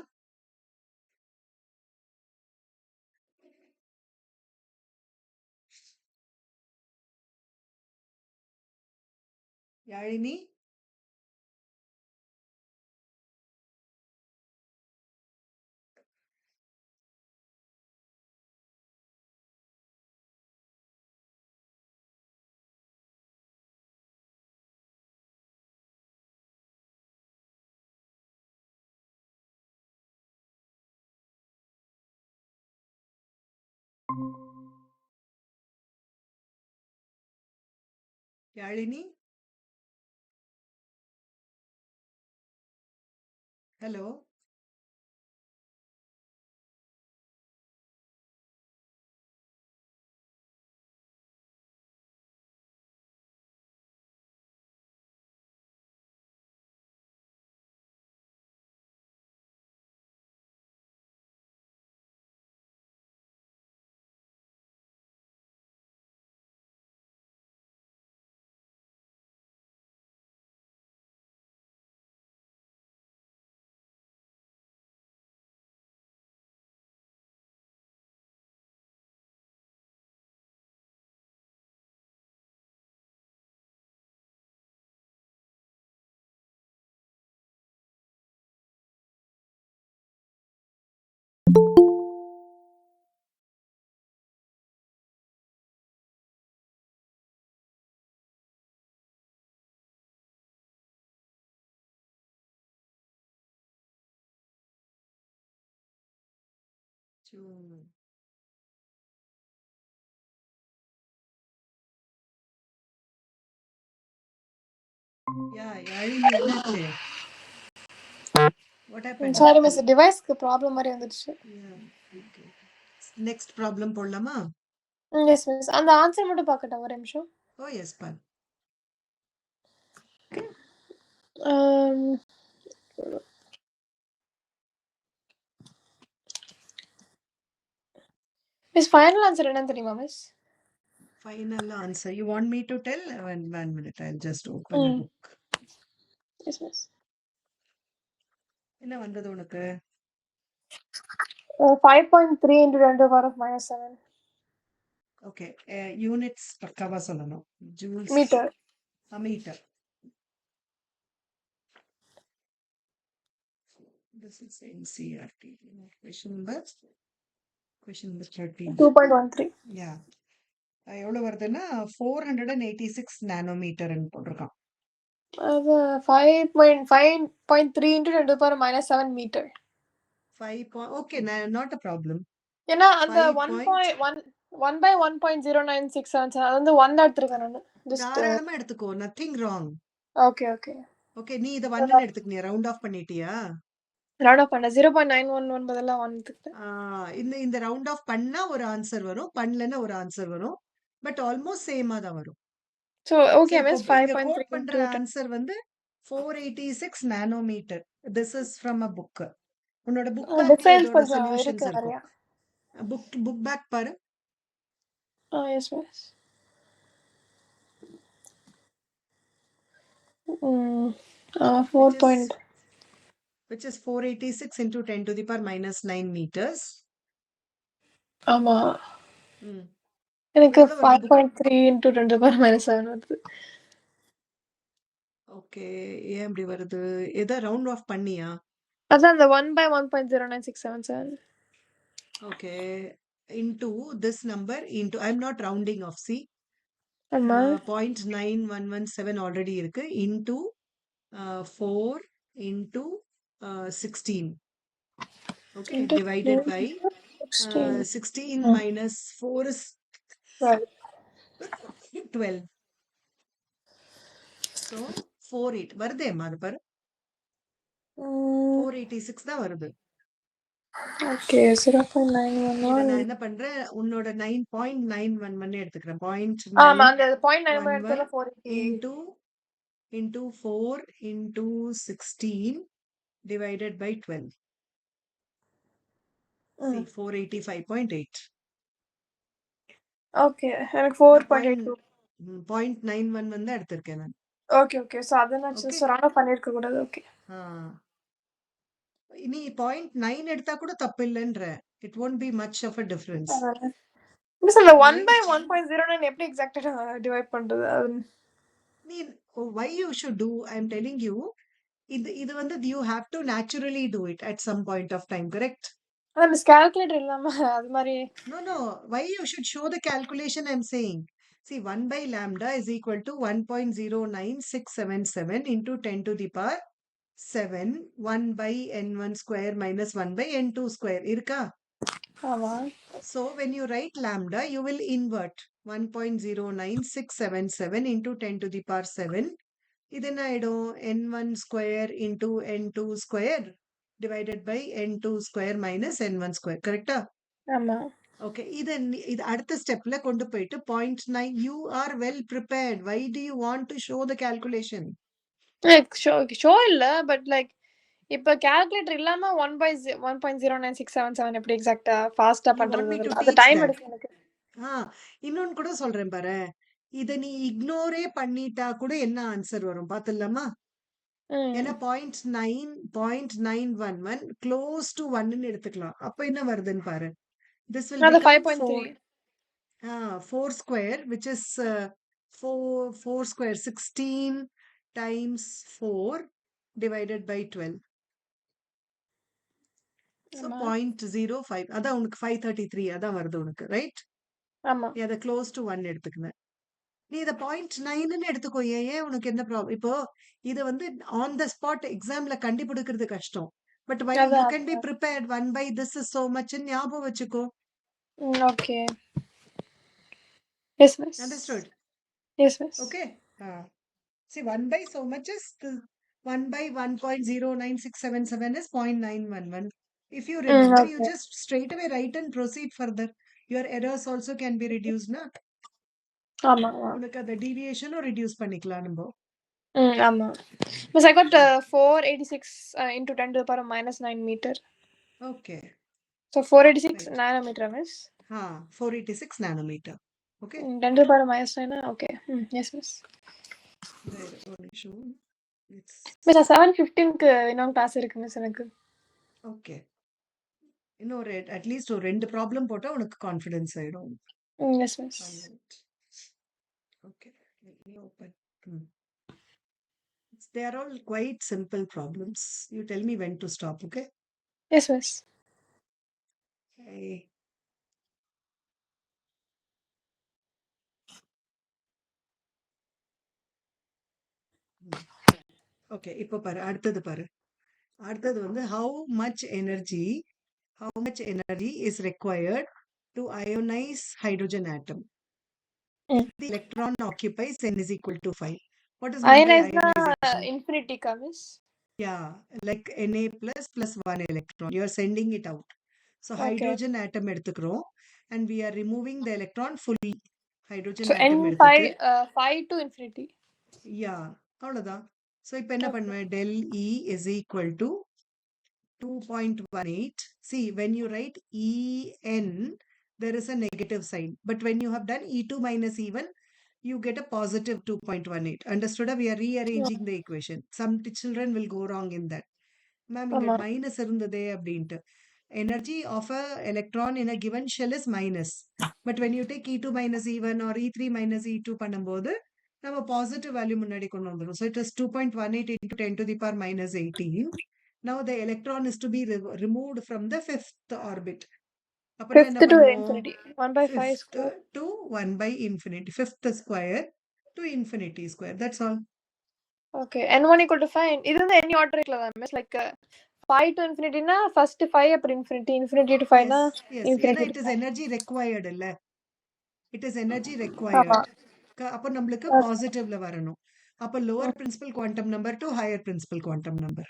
யாழினி? யாழினி? ஹலோ? சூ. யாழினி என்னாச்சு? What happened? Sorry miss. டிவைஸ்க்கு ப்ராப்ளம் மாதிரி வந்துடுச்சு. Yeah, okay. Next problem போடலாமா? Yes miss. அந்த ஆன்சர் மட்டும் பார்க்கட்டா ஒரு நிமிஷம்? Oh yes, பாரு. மிஸ் ஃபைனல் ஆன்சர் என்னன்னு தெரியுமா miss? Final answer. You want me to tell? One minute. I'll just open a book. Yes, miss. என்ன வந்தது உனக்கு? 5.3 into 10 to the power of -7 okay. Units பக்காவா சொல்லணும். Joules meter. Metre. This is NCRT. Question number 13. 2.13. Yeah. எவ்வளவு வருதுன்னா 486 நானோமீட்டர்னு போட்டிருக்கான். அது 5.3 into 10 to the power of -7 meter. 5 okay, not a problem. ஏன்னா அந்த 5 1 by 1.0967 அது வந்து 1 தான் எடுத்திருக்கேன் நான். ஜஸ்ட் தாராளமா எடுத்துக்கோ, nothing wrong. Okay okay. Okay, நீ இதை 1 எடுத்துக்கினியா? ரவுண்ட் ஆஃப் பண்ணிட்டியா? ரவுண்ட் ஆஃப் பண்ண 0.911 பதிலா 1 எடுத்துக்கிட்டேன். இந்த ரவுண்ட் ஆஃப் பண்ணா ஒரு ஆன்சர் வரும், பண்ணலன்னா ஒரு ஆன்சர் வரும். பட் ஆல்மோஸ்ட் சேமா தான் வரும். ஸோ ஓகே இப்போ மிஸ் இங்க 5.3 கோட் பண்ற into 10. ஆன்சர் வந்து 486 nanometre. This is from a book. உன்னோட புக் பேக்ல டிஃபரன்ஸ் இதோட கொஞ்சம் சொல்யூஷன்ஸ் இருக்கு இருக்கும். நிறையா. புக் பேக் பாரு. Yes miss. 4. Which is 486 into 10 to the power minus 9 meters. ஆமா ம். எனக்கு எவ்வளவு வருது? 5.3 into 10 to the power -7 வருது. ஓகே, ஏன் இப்படி வருது? எதை ரவுண்ட் ஆஃப் பண்ணியா? அதான் அந்த 1 by 1.09677. Okay, into this number into I'm not rounding off. See, ஆமா 0.9117 already இருக்கு. Into 4 into 16. Okay, into divided by 16. 16 Mm. minus 4 is Right. 12. So 48 வருதேம்மா, அது பாரு. 486 தான் வருது. ஓகே இதை 0.911. நான் என்ன பண்றேன், உன்னோட 9.911 எடுத்துக்கிறேன். ஆமா அந்த 0.9 எடுத்தல 0.911 into 4 into 16 divided by 12. See, 485.8. Okay எனக்கு 4.82. 0.91 தான் எடுத்திருக்கேன் நான். ஓகே ஓகே சோ அத நான் Okay. ரவுண்ட் பண்ணிருக்க கூடாது. ஓகே நீ 0.9 எடுத்தா கூட தப்பு இல்லைன்ற. It won't be much of a difference. Miss அந்த 1 Right? by 1.09 எப்படி எக்ஸாக்ட்டா டிவைட் பண்றது? நீ why you should do, I'm telling you, இது வந்து you have to naturally do it at some point of time, correct? அதான் மிஸ் கால்குலேட்டர் இல்லாம அது மாதிரி. No, why you should show the calculation, I'm saying. See, 1 by lambda is equal to 1.09677 into 10 to the power 7, 1 by n1 square minus 1 by n2 square. Irka? ஆமா So, when you write lambda, you will invert 1.09677 into 10 to the power 7. இது என்ன ஆயிடும்? n1 square into n2 square divided by n2 square minus n1 square. Correctா? ஆமா okay, இது அடுத்த ஸ்டெப்ல கொண்டு போயிட்டு 0.9. You are well prepared. Why do you want to show the calculation? Show இல்ல பட் லைக் இப்ப கால்குலேட்டர் இல்லாம 1 by 1.09677 எப்படி எக்ஸாக்ட்டா ஃபாஸ்டா You want me பண்றது? to அது teach டைம் that? எடுக்கும் எனக்கு. இன்னொன்னு கூட சொல்றேன் பாரு. இத நீ இக்னோரே பண்ணிட்டா கூட என்ன ஆன்சர் வரும் பாத்துடலாமா? ஏன்னா 0.911 க்ளோஸ் டு 1ன்னு எடுத்துக்கலாம். அப்ப என்ன வருதுன்னு பாரு. This will அது become 5.3. 4 square, which is 4 square 16 times 4 divided by 12. So ஆமா 0.05. அதான் உனக்கு 533 அதான் வருது உனக்கு, ரைட்? ஆமா நீ அதை க்ளோஸ் டு 1 எடுத்துக்கணும். நீ இதை 0.9ன்னு எடுத்துக்கோ. ஏன் உனக்கு என்ன ப்ராப்ளம்? இப்போ இது வந்து ஆன் த ஸ்பாட் எக்ஸாம்ல கண்டுபிடிக்கிறது கஷ்டம். பட் வை யூ அதான் can be prepared 1 by this is so much ஞாபகம் வச்சுக்கோ. Okay yes miss. Understood? Yes miss. Okay. See, 1 by so much is 1 by 1.09677 is 0.911. If you remember, you okay just straight away write and proceed further. Your errors also can be reduced, na? ஆமா ஆமா உனக்கு அந்த டீவியேஷனும் reduce பண்ணிக்கலாம் நம்ம. ஆமா miss I got 486 into 10 to the power of -9 meter. Okay. So 486 Right. nanometer miss. 486 nanometer. Okay. 10 to the power of -9. Okay. Yes miss. There, one issue. It's miss 7:15க்கு இன்னும் class இருக்கு மிஸ் எனக்கு. okay. இன்னும் ஒரு at least ஒரு 2 problem போட்டா உனக்கு confidence ஆயிடும். Yes miss. 1 minute. Okay. Let me open. Hmm. They are all quite simple problems. You tell me when to stop, okay? Yes miss. Okay. Okay இப்போ பாரு அடுத்தது பாரு. அடுத்தது வந்து how much energy is required to ionize hydrogen atom. If the electron occupies n is equal to 5. What is meant by அயனைஸ்னா ionization? இன்ஃபினிட்டிக்கா மிஸ்? Yeah, like Na plus 1 electron. You are sending it out. So okay. hydrogen atom எடுத்துக்கிறோம் and we are removing the electron fully. Hydrogen so atom N5 எடுத்துட்டு 5 to infinity. yeah அவ்வளவுதான். So இப்போ என்ன okay. பண்ணுவேன்? del E is equal to 2.18. See, when you write En, there is a negative sign. But when you have done E2 minus E1, you get a positive 2.18. Understood? We are rearranging the equation. Some children will go wrong in that. Ma'am, இங்க ஆமா. minus இருந்ததே அப்படின்ட்டு. Energy of a electron in a given shell is minus. But when you take E2 minus E1 or E3 minus E2 பண்ணும்போது நம்ம positive value முன்னாடி கொண்டு வந்துடும். So it is 2.18 into 10 to the power minus 18. Now the electron is to be removed from the fifth orbit. அப்பனா என்ன 5th to பண்ணும்? infinity. 1/5 Fifth square. to 1 by infinity. Fifth square to infinity square. That's all. Okay. N1 equal to 5. இது வந்து any ஆர்டர்ல தான் miss. Like 5 to infinity-னா first 5 அப்புறம் infinity. Infinity to 5னா Yes. ஏன்னா infinity it to is 5. energy required இல்ல. It is energy ஆமா. required. அப்போ நம்மளுக்கு ஓகே. பாசிட்டிவ்ல வரணும். அப்போ lower principal quantum number to higher principal quantum number.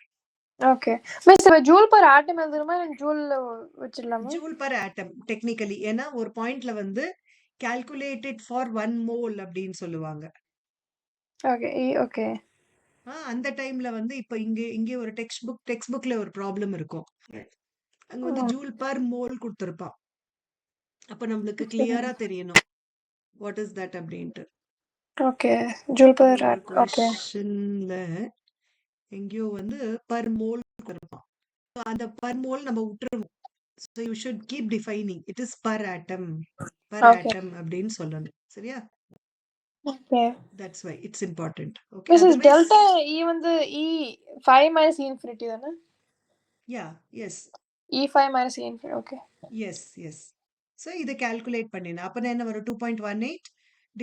Okay. Miss இப்ப ஜூல் பர் ஆட்டம் எழுதணுமா இல்ல ஜூல்ல வச்சிடலாமா? ஜூல் பர் ஆட்டம் டெக்னிக்கலி. ஏன்னா ஒரு பாயிண்ட்ல வந்து calculated for 1 mole அப்படின்னு சொல்லுவாங்க. ஓகே. ஓகே. அந்த டைம்ல வந்து இப்ப இங்க ஒரு டெக்ஸ்ட் புக்ல ஒரு ப்ராப்ளம் இருக்கும். அங்க வந்து ஜூல் பர் மோல் கொடுத்திருப்பான். அப்ப நம்மளுக்கு கிளியரா தெரியணும் வாட் இஸ் தட் அப்படின்ட்டு. ஓகே. ஜூல் இங்க பர் ஒரு ஓகே. கொஸ்டின்ல எங்கேயோ வந்து பர் மோல் கொடுத்திருப்பான். அந்த பர் மோல் நம்ம விட்டுருவோம். So you should keep defining. It is per atom. Per okay. atom அப்படின்னு சொல்லணும். சரியா? Okay. That's why it's important. Okay. Miss is Otherwise, delta வந்து 5 minus infinity தானே? yeah, yes. 5 minus infinity. Okay. Yes, yes. So இதை calculate பண்ணினா அப்ப என்ன வரும்? 2.18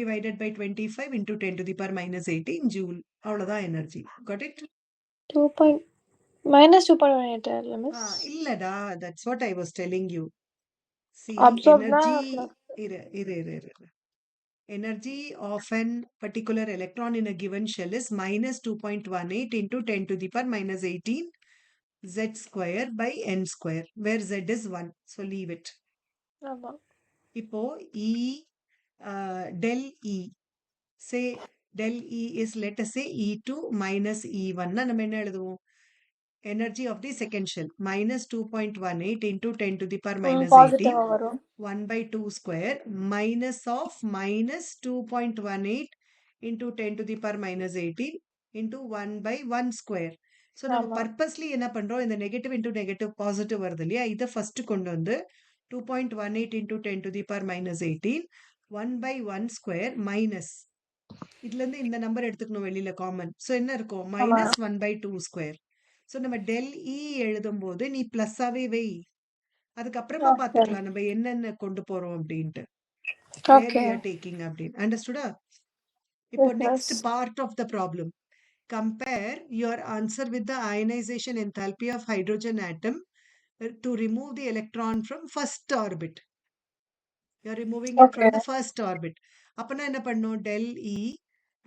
divided by 25 into 10 to the power minus 18 joule. அவ்வளவுதான் எனர்ஜி. Got it? 2. minus 2.18 இல்ல miss? இல்லடா, that's what I was telling you. See, அப்சார்ப்னா இரு. Energy of an particular electron in a given shell is minus 2.18 into 10 to the power minus 18 z square by n square, where z is 1. So leave it. ஆமா. இப்போ E del E, say del E is, let us say E2 minus E1 னா நம்ம என்ன எழுதுவோம்? Energy of the second shell minus 2.18 into 10 to the power minus 18 பாசிட்டிவா வரும். 1 by 2 square minus of minus 2.18 into 10 to the power minus 18 into 1 by 1 square. So நம்ம ஆமா. purposely என்ன பண்றோம்? இந்த negative into negative positive வருது இல்லையா? இதை first கொண்டு வந்து 2.18 into 10 to the power minus 18 1 by 1 square minus இதுல இருந்து இந்த நம்பர் எடுத்துக்கணும் வெளியில காமன். சோ என்ன இருக்கும்? ஆமா. Minus 1 by 2 square. சோ நம்ம டெல் இ எழுதும் போது நீ பிளஸ்ஸாவே வை. அதுக்கப்புறமா ஓகே. பாத்துக்கலாம் நம்ம என்னென்ன கொண்டு போறோம் அப்படின்ட்டு. Where okay. we are taking அப்படின்னு. அண்டர்ஸ்டுடா? இப்போ yes next miss. part of the problem. Compare your answer with the ionization enthalpy of hydrogen atom to remove the electron from first orbit. You are removing it okay. from the first orbit. அப்பனா என்ன பண்ணும்? Del E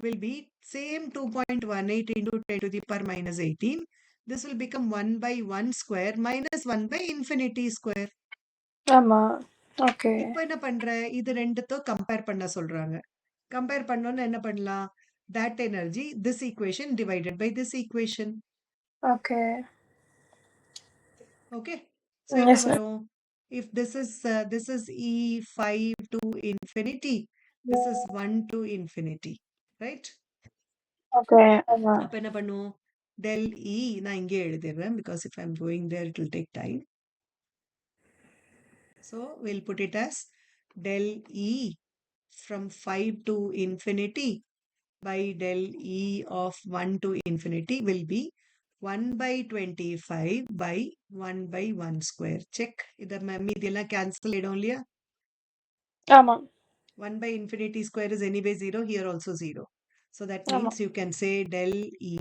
will be same 2.18 into 10 to the power minus 18. This will become 1 by 1 square minus 1 by infinity square. ஆமா. Okay. இப்போ என்ன பண்ற? இது ரெண்டுத்தோ compare பண்ண சொல்றாங்க. கம்பேர் பண்ணோம்னா என்ன பண்ணலாம்? That energy, this equation divided by this equation. Okay. Okay. So என்ன எஸ் மிஸ். வரும்? If this is E5 to infinity, this is 1 to infinity, right? Okay. ஆமா. அப்ப என்ன பண்ணும்? del E நான் இங்கே எழுதிடுறேன் because if I'm going there it will take time. So we'll put it as del E from 5 to infinity by del E of 1 to infinity will be 1 by 25 by 1 by 1 square. Check. இத மீதியெல்லாம் cancel ஆயிடும் இல்லையா? ஆமா. 1 by infinity square is anyway 0. Here also 0. So that ஆமா. means you can say del E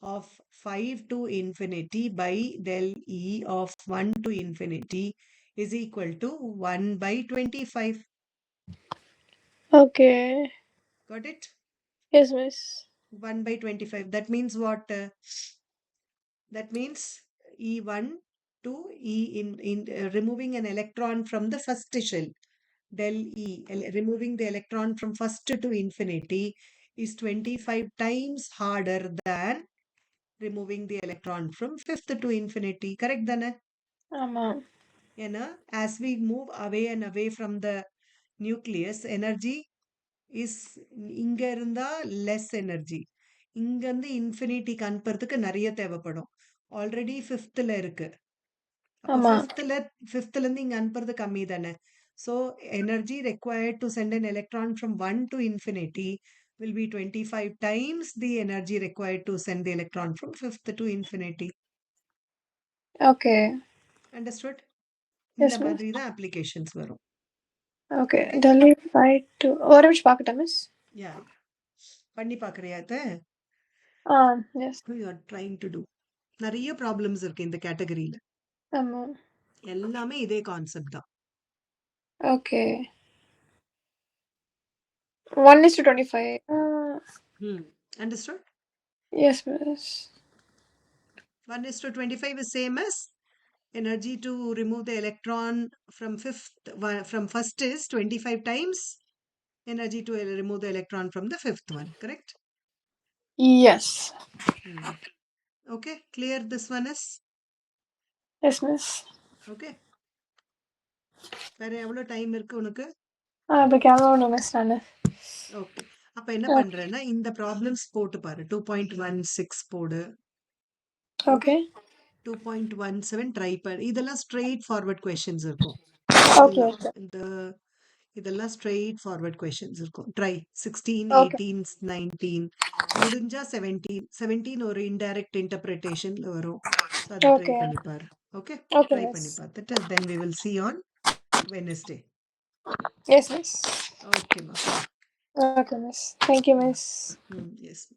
of 5 to infinity by del E of 1 to infinity is equal to 1 by 25. Okay. Got it? Yes miss. 1 by 25. That means what? That means E1 to E in removing an electron from the first shell. Del E, removing the electron from first to infinity is 25 times harder than removing the electron from fifth to infinity. Correct, Dana? ஆமா. As we move away and away from the nucleus, energy is இங்க இருந்தா less energy. இங்க இருந்து இன்ஃபினிட்டிக்கு அனுப்புறதுக்கு நிறைய தேவைப்படும். Already ஃபிஃப்த்ல இருக்கு. அப்போ ஆமா. ஃபிஃப்த்ல இருந்து இங்க அனுப்புறது கம்மி தானே. So energy required to send an electron from 1 to infinity will be 25 times the energy required to send the electron from fifth to infinity. Okay. Understood? இந்த எஸ் மிஸ். மாதிரி தான் applications வரும். ஓகே. Okay? delete by 2. ஒரு நிமிஷம் பார்க்கட்டா miss? Yeah. பண்ணி பார்க்கறியா அத? Ah, yes. You are trying to do. நிறைய ப்ராப்ளம்ஸ் இருக்கு இந்த கேட்டகரியில. ஆமா. எல்லாமே இதே கான்செப்ட் தான். Okay. 1:25. Understood? Yes, miss. 1:25 is same as energy to remove the electron from first is 25 times energy to remove the electron from the fifth one. Correct? Yes. Okay. Clear? This one is Yes, miss. okay. வேற எவ்வளவு time இருக்கு உனக்கு? இப்ப கிளம்பணும் miss நானு. Okay. அப்ப என்ன பண்றேன்னா இந்த ப்ராப்ளம்ஸ் போட்டு பாரு. 2.16 போடு. ஓகே. 2.17 ட்ரை பண்ணு. இதெல்லாம் ஸ்ட்ரெயிட் ஃபார்வர்ட் கொஸ்டின்ஸ் இருக்கும். ஓகே. இந்த இதெல்லாம் ஸ்ட்ரெயிட் ஃபார்வர்ட் கொஸ்டின்ஸ் இருக்கும். Try 16, okay. 18, 19 முடிஞ்சா 17 ஒரு இன்டைரக்ட் இன்டர்பிரிட்டேஷன்ல வரும். ஸோ அதை ட்ரை ஓகே. பண்ணி பாரு. ஓகே, ஓகே ட்ரை பண்ணி மிஸ். பார்த்துட்டு then we will see on Wednesday. Yes miss. ஓகேம்மா. Okay miss. Thank you miss. S.